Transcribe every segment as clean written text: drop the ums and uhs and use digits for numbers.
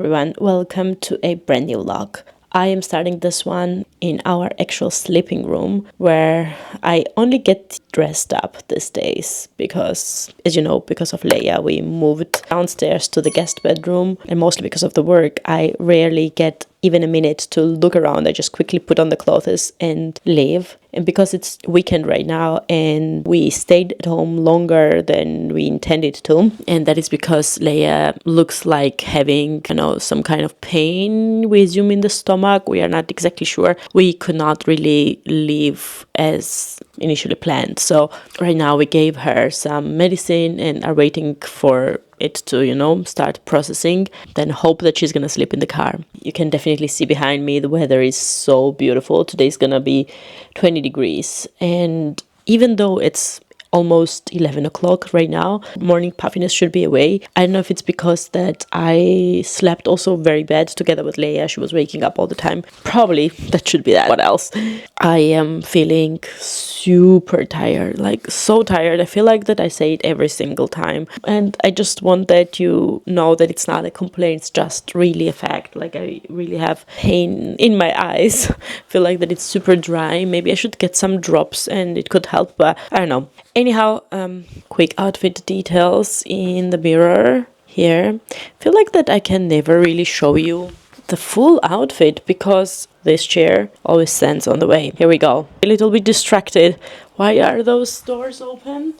everyone, welcome to a brand new vlog. I am starting this one in our actual sleeping room where I only get dressed up these days because, as you know, because of Leia, we moved downstairs to the guest bedroom, and mostly because of the work, I rarely get even a minute to look around. I just quickly put on the clothes and leave. And because it's weekend right now and we stayed at home longer than we intended to, and that is because Leia looks like having, some kind of pain, we assume, in the stomach. We are not exactly sure. We could not really leave as initially planned. So right now we gave her some medicine and are waiting for it to, start processing, then hope that she's gonna sleep in the car. You can definitely see behind me the weather is so beautiful. Today's gonna be 20 degrees, and even though it's almost 11 o'clock right now, morning puffiness should be away. I don't know if it's because that I slept also very bad together with Leia. She was waking up all the time. Probably that should be that. What else? I am feeling super tired, like so tired. I feel like that I say it every single time, and I just want that you know that it's not a complaint, it's just really a fact. Like, I really have pain in my eyes. Feel like that it's super dry. Maybe I should get some drops and it could help, but I don't know. Anyhow, quick outfit details in the mirror here. Feel like that I can never really show you the full outfit because this chair always stands on the way. Here we go. A little bit distracted. Why are those doors open?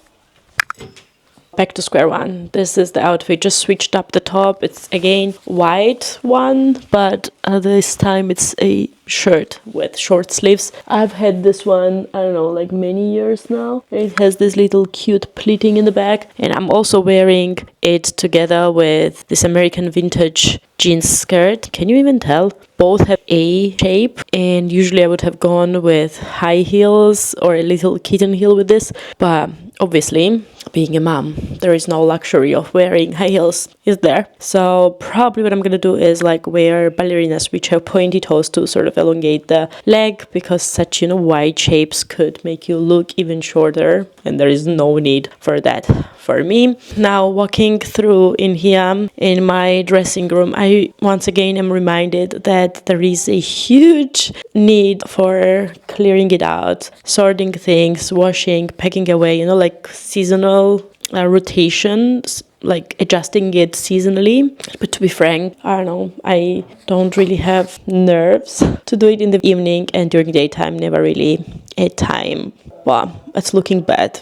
Back to square one. This is the outfit, just switched up the top. It's again white one, but this time it's a shirt with short sleeves. I've had this one, I don't know, like many years now. It has this little cute pleating in the back, and I'm also wearing it together with this American vintage jeans skirt. Can you even tell? Both have A shape, and usually I would have gone with high heels or a little kitten heel with this, but obviously, being a mom, there is no luxury of wearing high heels, is there? So probably what I'm gonna do is like wear ballerinas which have pointy toes to sort of elongate the leg, because such, wide shapes could make you look even shorter, and there is no need for that for me. Now, walking through in here in my dressing room, I once again am reminded that there is a huge need for clearing it out, sorting things, washing, packing away, like seasonal rotations, like adjusting it seasonally. But to be frank, I don't know, I don't really have nerves to do it in the evening, and during daytime never really a time. Wow, it's looking bad.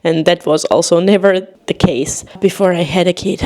And that was also never the case before I had a kid.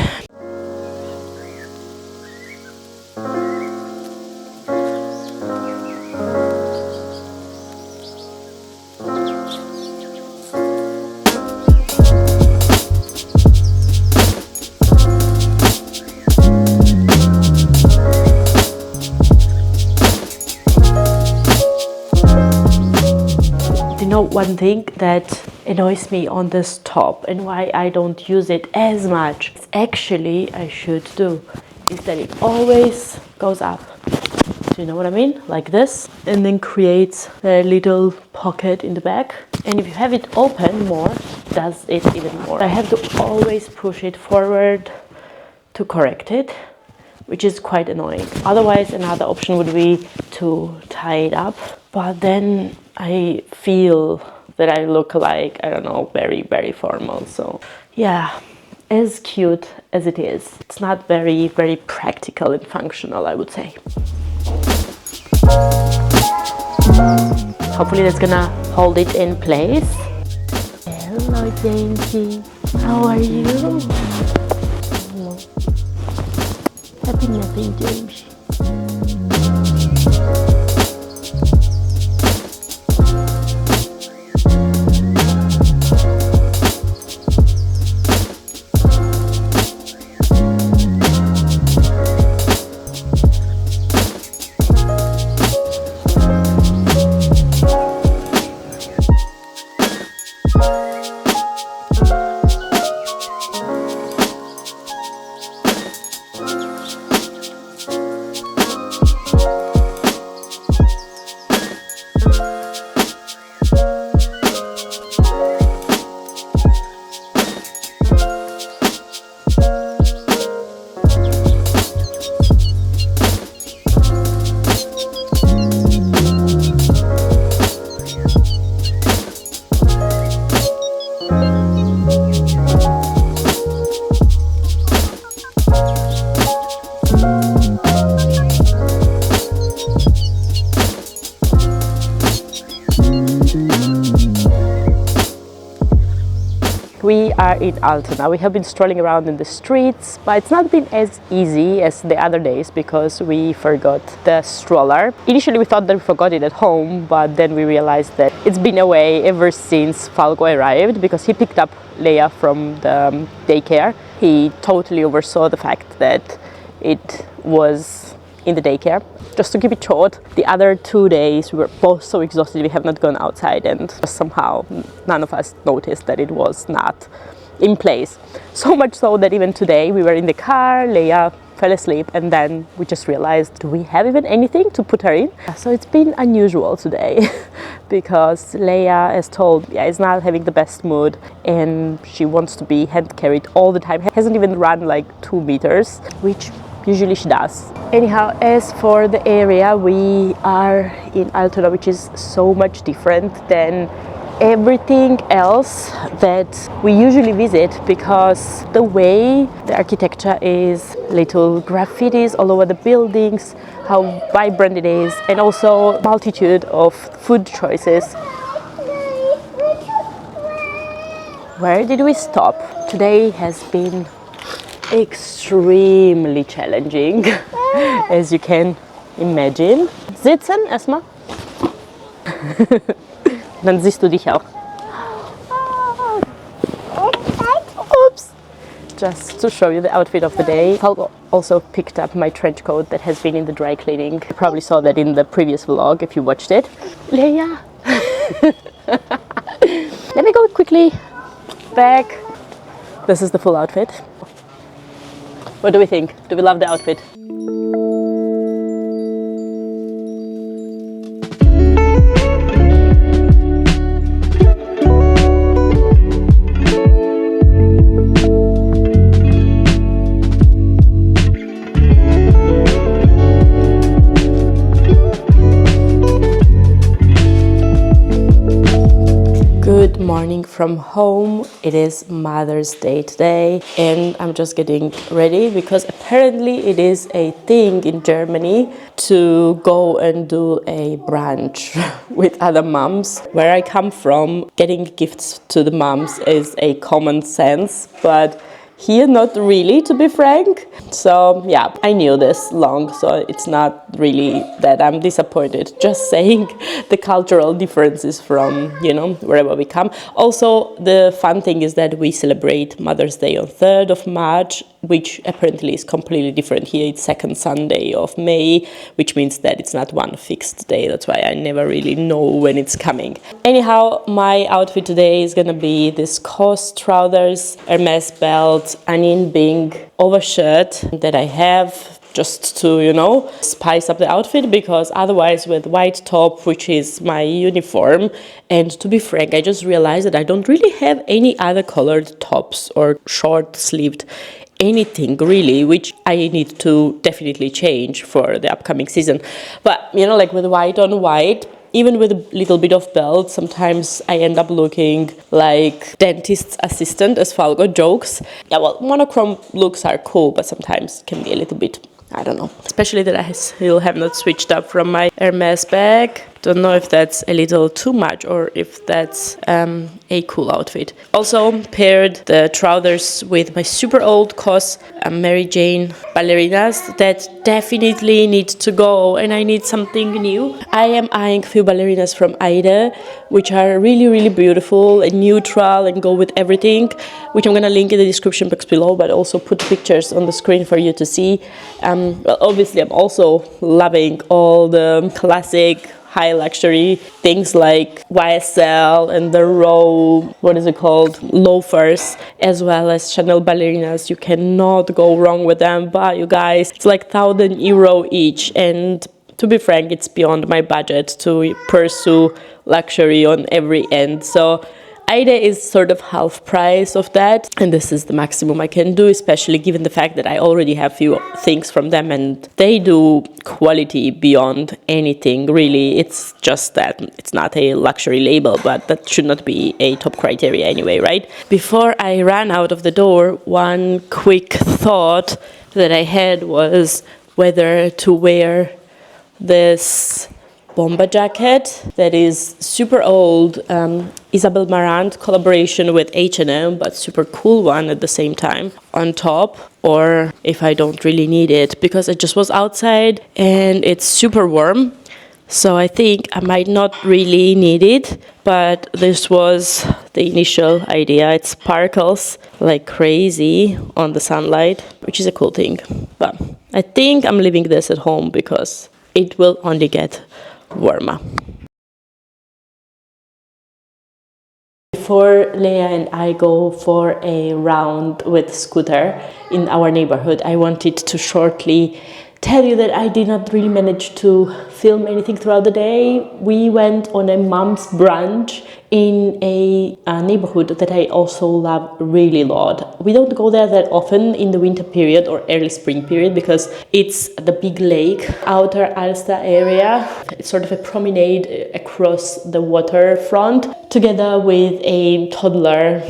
One thing that annoys me on this top and why I don't use it as much, actually I should do, is that it always goes up. Do you know what I mean? Like this, and then creates a little pocket in the back. And if you have it open more, it does it even more. I have to always push it forward to correct it, which is quite annoying. Otherwise, another option would be to tie it up, but then I feel that I look like, I don't know, very, very formal. So yeah, as cute as it is, it's not very, very practical and functional, I would say. Hopefully that's gonna hold it in place. Hello, Dainty. How are you? Hello. Happy napping, James. are in Altona. We have been strolling around in the streets, but it's not been as easy as the other days because we forgot the stroller. Initially we thought that we forgot it at home, but then we realized that it's been away ever since Falco arrived because he picked up Leia from the daycare. He totally oversaw the fact that it was in the daycare. Just to keep it short, the other 2 days we were both so exhausted we have not gone outside, and somehow none of us noticed that it was not in place. So much so that even today we were in the car, Leia fell asleep, and then we just realized, do we have even anything to put her in? So it's been unusual today because Leia, as told, is not having the best mood and she wants to be hand carried all the time. Hasn't even run like 2 meters, which usually she does. Anyhow, as for the area, we are in Altona, which is so much different than everything else that we usually visit because the way the architecture is, little graffitis all over the buildings, how vibrant it is, and also multitude of food choices. Where did we stop? Today has been extremely challenging, as you can imagine. Sitzen erstmal. Dann siehst du dich auch. Oops! Just to show you the outfit of the day. Falco also picked up my trench coat that has been in the dry cleaning. You probably saw that in the previous vlog if you watched it. Leia! Let me go quickly back. This is the full outfit. What do we think? Do we love the outfit? Good morning from home. It is Mother's Day today and I'm just getting ready because apparently it is a thing in Germany to go and do a brunch with other moms. Where I come from, getting gifts to the moms is a common sense, but here not really, to be frank. So yeah, I knew this long, so it's not really that I'm disappointed. Just saying the cultural differences from, wherever we come. Also, the fun thing is that we celebrate Mother's Day on 3rd of March, which apparently is completely different here. It's second Sunday of May, which means that it's not one fixed day. That's why I never really know when it's coming. Anyhow, my outfit today is gonna be this COS trousers, Hermes belt, onion bing overshirt that I have just to, spice up the outfit, because otherwise with white top, which is my uniform, and to be frank, I just realized that I don't really have any other colored tops or short-sleeved anything really, which I need to definitely change for the upcoming season. But, like with white on white, even with a little bit of belt, sometimes I end up looking like dentist's assistant, as Falco jokes. Yeah, well, monochrome looks are cool, but sometimes can be a little bit, I don't know. Especially that I still have not switched up from my Hermes bag. Don't know if that's a little too much or if that's a cool outfit. Also paired the trousers with my super old COS Mary Jane ballerinas that definitely need to go, and I need something new. I am eyeing a few ballerinas from Ida, which are really, really beautiful and neutral and go with everything, which I'm gonna link in the description box below, but also put pictures on the screen for you to see. Well, obviously I'm also loving all the classic high luxury things like YSL and the loafers, as well as Chanel ballerinas. You cannot go wrong with them, but you guys, it's like €1,000 each, and to be frank, it's beyond my budget to pursue luxury on every end. So Ida is sort of half price of that, and this is the maximum I can do, especially given the fact that I already have few things from them and they do quality beyond anything really. It's just that it's not a luxury label, but that should not be a top criteria anyway, right? Before I ran out of the door, one quick thought that I had was whether to wear this bomber jacket that is super old, Isabel Marant collaboration with H&M, but super cool one at the same time on top. Or if I don't really need it, because I just was outside and it's super warm. So I think I might not really need it, but this was the initial idea. It sparkles like crazy on the sunlight, which is a cool thing. But I think I'm leaving this at home because it will only get warmer. Before Leia and I go for a round with scooter in our neighborhood, I wanted to shortly tell you that I did not really manage to film anything throughout the day. We went on a mom's brunch in a neighborhood that I also love really a lot. We don't go there that often in the winter period or early spring period because it's the big lake, outer Alsta area. It's sort of a promenade across the waterfront together with a toddler.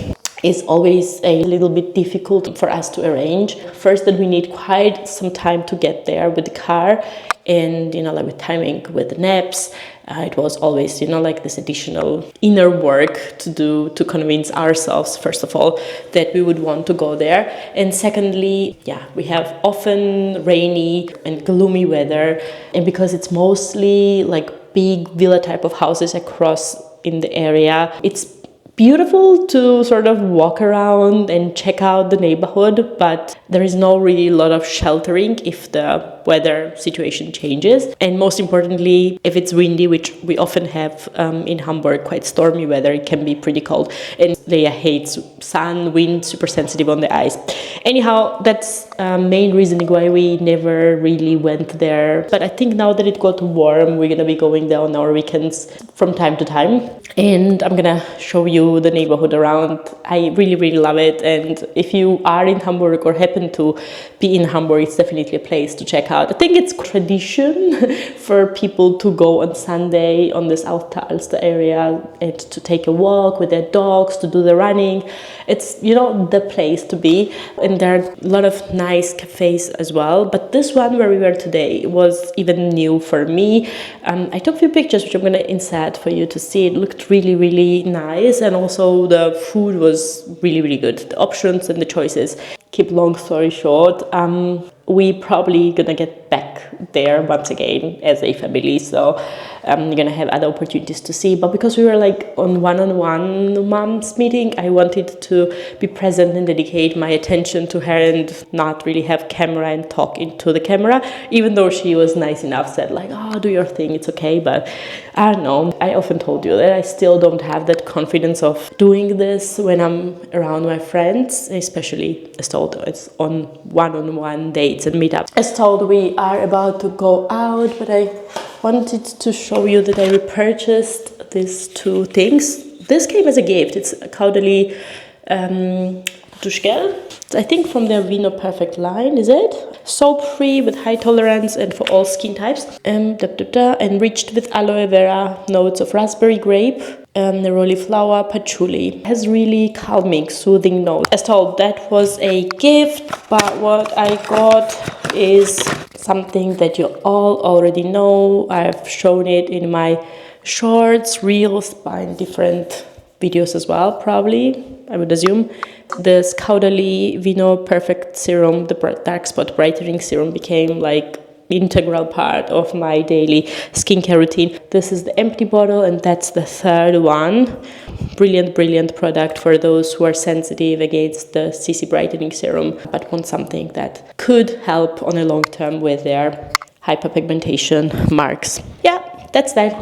Is always a little bit difficult for us to arrange. First, that we need quite some time to get there with the car, and like with timing with the naps. It was always like this additional inner work to do to convince ourselves, first of all, that we would want to go there, and secondly, we have often rainy and gloomy weather, and because it's mostly like big villa type of houses across in the area, it's beautiful to sort of walk around and check out the neighborhood, but there is no really lot of sheltering if the weather situation changes. And most importantly, if it's windy, which we often have in Hamburg, quite stormy weather, it can be pretty cold. And Leia hates sun, wind, super sensitive on the eyes. Anyhow, that's main reasoning why we never really went there. But I think now that it got warm, we're gonna be going there on our weekends from time to time. And I'm gonna show you the neighborhood around. I really, really love it. And if you are in Hamburg or happen to be in Hamburg, it's definitely a place to check out. I think it's tradition for people to go on Sunday on this Alsta area and to take a walk with their dogs, to do the running. It's, the place to be. And there are a lot of nice cafes as well. But this one where we were today was even new for me. I took a few pictures, which I'm going to insert for you to see. It looked really, really nice. And also the food was really, really good. The options and the choices. Keep long story short, we probably gonna get back there once again as a family, so we're gonna have other opportunities to see. But because we were like on one-on-one mom's meeting, I wanted to be present and dedicate my attention to her and not really have camera and talk into the camera, even though she was nice enough, said like, oh, do your thing, it's okay. But I don't know, I often told you that I still don't have that confidence of doing this when I'm around my friends, especially as told it's on one-on-one dates and meetups. As told, we are about to go out, but I wanted to show you that I repurchased these two things. This came as a gift. It's a Caudalie Duschgel. I think from their Vino Perfect line, is it? Soap-free with high tolerance and for all skin types. Enriched with aloe vera, notes of raspberry grape, neroli flower, patchouli. Has really calming, soothing notes. As told, that was a gift, but what I got is something that you all already know. I've shown it in my shorts, reels, but in different videos as well, probably, I would assume. This Caudalie Vino Perfect Serum, the dark spot brightening serum, became like integral part of my daily skincare routine. This is the empty bottle, and that's the third one. Brilliant, brilliant product for those who are sensitive against the CC brightening serum, but want something that could help on a long term with their hyperpigmentation marks. Yeah, that's that.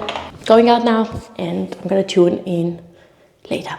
Going out now, and I'm gonna tune in later.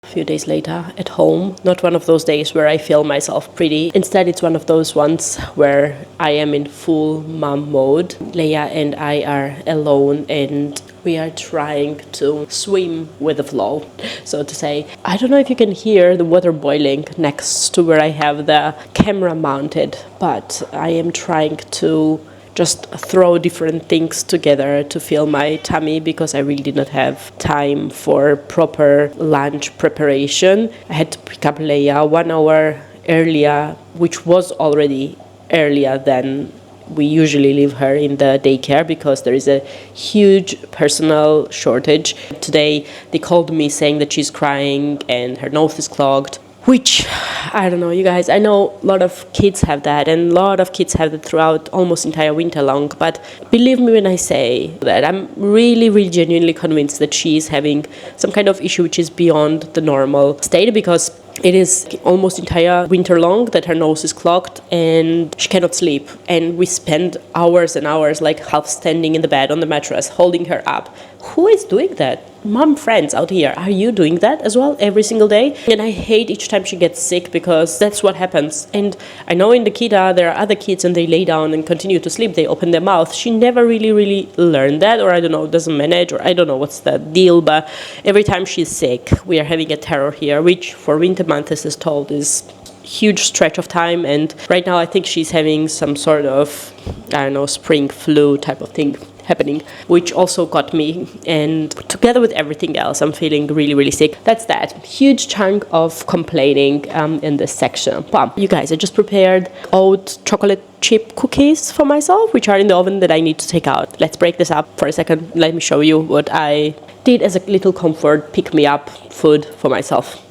A few days later at home, not one of those days where I feel myself pretty. Instead, it's one of those ones where I am in full mom mode. Leia and I are alone and we are trying to swim with the flow, so to say. I don't know if you can hear the water boiling next to where I have the camera mounted, but I am trying to just throw different things together to fill my tummy because I really did not have time for proper lunch preparation. I had to pick up Leia 1 hour earlier, which was already earlier than we usually leave her in the daycare because there is a huge personal shortage. Today they called me saying that she's crying and her nose is clogged, which, I don't know, you guys, I know a lot of kids have that, and a lot of kids have it throughout almost entire winter long, but believe me when I say that I'm really, really genuinely convinced that she's having some kind of issue which is beyond the normal state, because it is almost entire winter long that her nose is clogged and she cannot sleep. And we spend hours and hours like half standing in the bed on the mattress, holding her up. Who is doing that? Mom friends out here, are you doing that as well every single day? And I hate each time she gets sick, because that's what happens. And I know in the kita there are other kids and they lay down and continue to sleep. They open their mouth. She never really learned that, or I don't know, doesn't manage, or I don't know what's the deal. But every time she's sick, we are having a terror here, which for winter months is told is huge stretch of time. And right now I think she's having some sort of, I don't know, spring flu type of thing happening, which also got me, and together with everything else I'm feeling really sick. That's that huge chunk of complaining in this section. But you guys, I just prepared oat chocolate chip cookies for myself, which are in the oven that I need to take out. Let's break this up for a second. Let me show you what I did as a little comfort pick-me-up food for myself.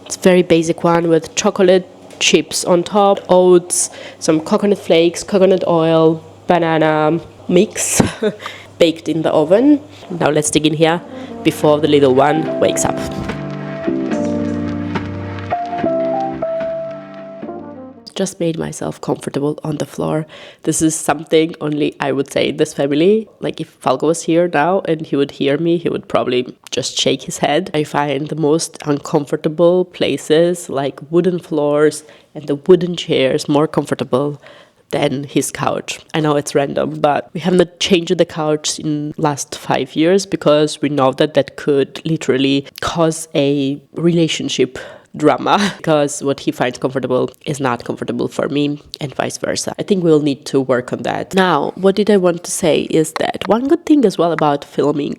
It's a very basic one with chocolate chips on top, oats, some coconut flakes, coconut oil, banana mix baked in the oven. Now let's dig in here before the little one wakes up. Just made myself comfortable on the floor. This is something only I would say in this family. Like if Falco was here now and he would hear me, he would probably just shake his head. I find the most uncomfortable places like wooden floors and the wooden chairs more comfortable than his couch. I know it's random, but we have not changed the couch in last 5 years because we know that that could literally cause a relationship drama, because what he finds comfortable is not comfortable for me and vice versa. I think we'll need to work on that. Now, what did I want to say is that one good thing as well about filming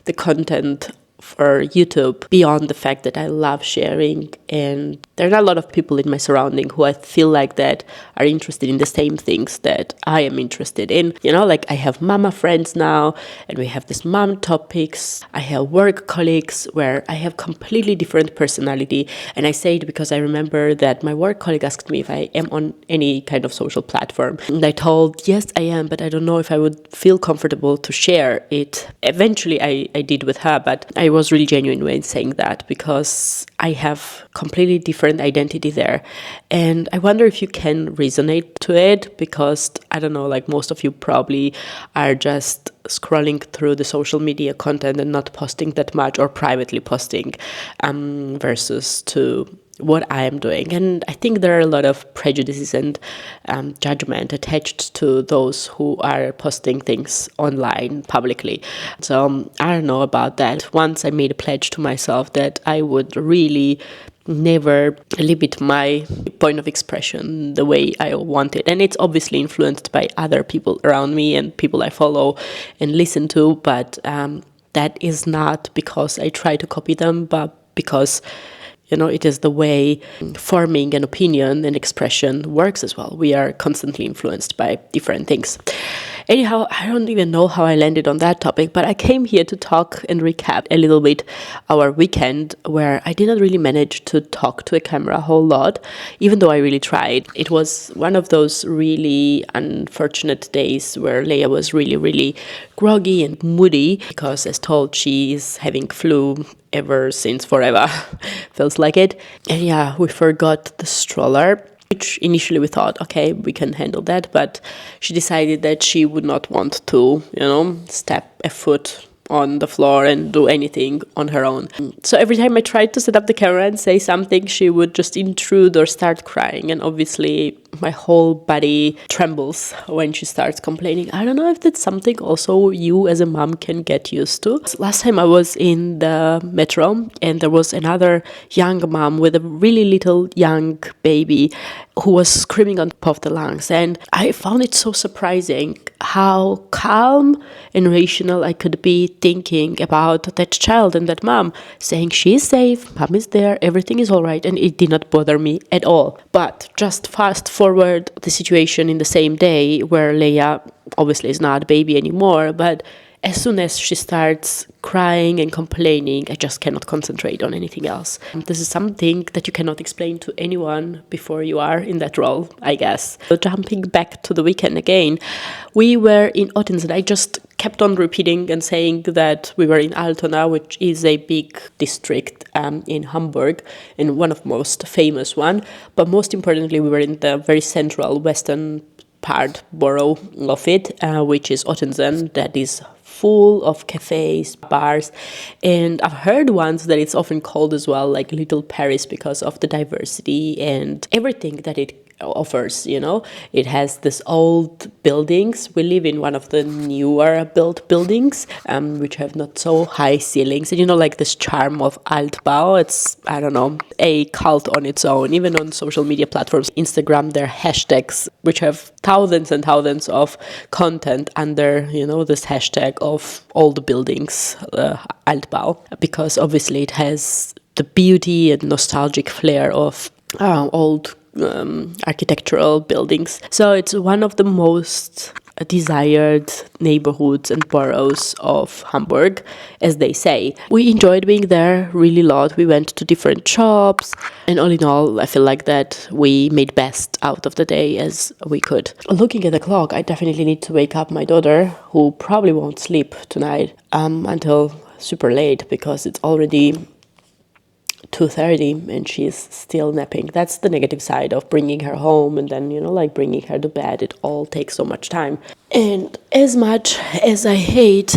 the content for YouTube, beyond the fact that I love sharing, and there are not a lot of people in my surrounding who I feel like that are interested in the same things that I am interested in. You know, like I have mama friends now, and we have this mom topics. I have work colleagues where I have completely different personality, and I say it because I remember that my work colleague asked me if I am on any kind of social platform, and I told yes I am, but I don't know if I would feel comfortable to share it. Eventually I did with her, but I was really genuine when saying that because I have completely different identity there, and I wonder if you can resonate to it, because I don't know, like most of you probably are just scrolling through the social media content and not posting that much, or privately posting versus to what I am doing. And I think there are a lot of prejudices and judgment attached to those who are posting things online publicly. So I don't know about that. Once I made a pledge to myself that I would really never limit my point of expression the way I want it. And it's obviously influenced by other people around me and people I follow and listen to, but that is not because I try to copy them, but because it is the way forming an opinion and expression works as well. We are constantly influenced by different things. Anyhow, I don't even know how I landed on that topic, but I came here to talk and recap a little bit our weekend, where I did not really manage to talk to a camera a whole lot, even though I really tried. It was one of those really unfortunate days where Leia was really groggy and moody, because as told, she is having flu ever since forever. Feels like it. And yeah, we forgot the stroller, which initially we thought, okay, we can handle that, but she decided that she would not want to, step a foot on the floor and do anything on her own. So every time I tried to set up the camera and say something, she would just intrude or start crying, and obviously my whole body trembles when she starts complaining. I don't know if that's something also you as a mom can get used to. Last time I was in the metro and there was another young mom with a really little young baby who was screaming on top of the lungs, and I found it so surprising how calm and rational I could be thinking about that child and that mom, saying she is safe, mom is there, everything is all right, and it did not bother me at all. But just fast forward forward the situation in the same day where Leia obviously is not a baby anymore, but as soon as she starts crying and complaining, I just cannot concentrate on anything else. This is something that you cannot explain to anyone before you are in that role, I guess. So jumping back to the weekend again, we were in Ottensen. I just kept on repeating and saying that we were in Altona, which is a big district in Hamburg and one of the most famous one. But most importantly, we were in the very central western part borough of it, which is Ottensen, that is full of cafes, bars, and I've heard once that it's often called as well like Little Paris because of the diversity and everything that it offers, you know. It has this old buildings. We live in one of the newer built buildings, which have not so high ceilings, and you know, like this charm of Altbau. It's, I don't know, a cult on its own. Even on social media platforms, Instagram, there are hashtags which have thousands and thousands of content under, you know, this hashtag of all the buildings, Altbau, because obviously it has the beauty and nostalgic flair of old architectural buildings. So it's one of the most desired neighborhoods and boroughs of Hamburg, as they say. We enjoyed being there really a lot. We went to different shops, and all in all, I feel like that we made best out of the day as we could. Looking at the clock, I definitely need to wake up my daughter, who probably won't sleep tonight until super late, because it's already 2:30 and she's still napping. That's the negative side of bringing her home and then, you know, like bringing her to bed. It all takes so much time. And as much as I hate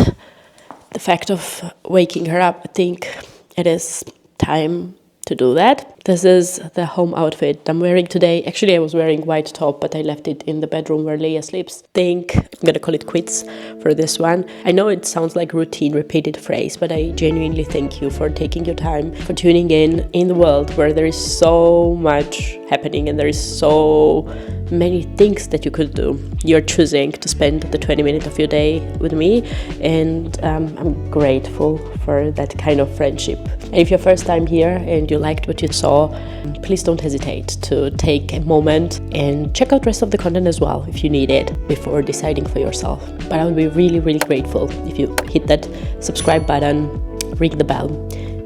the fact of waking her up, I think it is time to do that. This is the home outfit I'm wearing today. Actually, I was wearing white top, but I left it in the bedroom where Leia sleeps. Think I'm gonna call it quits for this one. I know it sounds like routine, repeated phrase, but I genuinely thank you for taking your time, for tuning in the world where there is so much happening and there is so many things that you could do. You're choosing to spend the 20 minutes of your day with me, and I'm grateful for that kind of friendship. And if you're first time here and you liked what you saw, please don't hesitate to take a moment and check out the rest of the content as well if you need it before deciding for yourself. But I would be really, really grateful if you hit that subscribe button, ring the bell,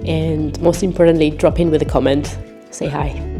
and most importantly, drop in with a comment, say hi.